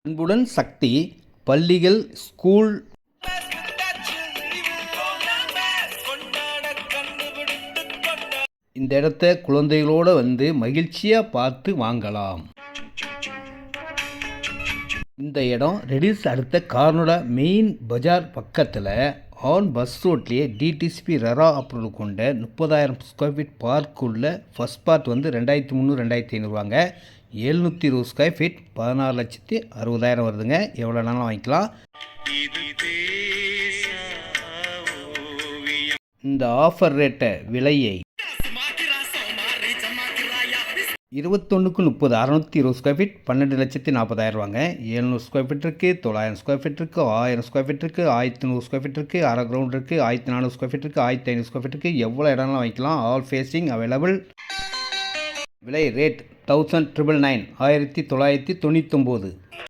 அன்புடன் சக்தி பள்ளிகள் ஸ்கூல் இந்த இடத்த குழந்தைகளோட வந்து மகிழ்ச்சியாக பார்த்து வாங்கலாம். இந்த இடம் ரெடில்ஸ் அடுத்த கார்னோட மெயின் பஜார் பக்கத்தில் ஆன் பஸ் ரோட்லேயே டிடிசிபி ரெரா அப்ரூவல் கொண்ட 30,000 ஸ்கொயர் ஃபீட் பார்க் உள்ள ஃபஸ்ட் பார்ட் வந்து 2,300 2,500வாங்க. 720 ஸ்கொயர் ஃபீட் 16,60,000 வருதுங்க. எவ்வளோ நாளும் வாங்கிக்கலாம். இந்த ஆஃபர் ரேட்டை விலையை 21க்கு 30 620 ஸ்கொயர் ஃபீட் 12,40,000 ரூபாங்க. 700 ஸ்கொயர் ஃபீட் இருக்குது, 900 ஸ்கொயர் ஃபீட் இருக்குது, 1000 ஸ்கொயர் ஃபீட் இருக்குது, 1,100 ஸ்கொயர் ஃபீட் இருக்குது, அரை கிரவுண்ட் இருக்குது, 1,400 ஸ்கொயர் ஃபீட் இருக்குது, 1,500 ஸ்கொயர் ஃபீட் இருக்குது. எவ்வளோ இடம்லாம் வாங்கிக்கலாம். All facing available. விலை ரேட் 1999 1999.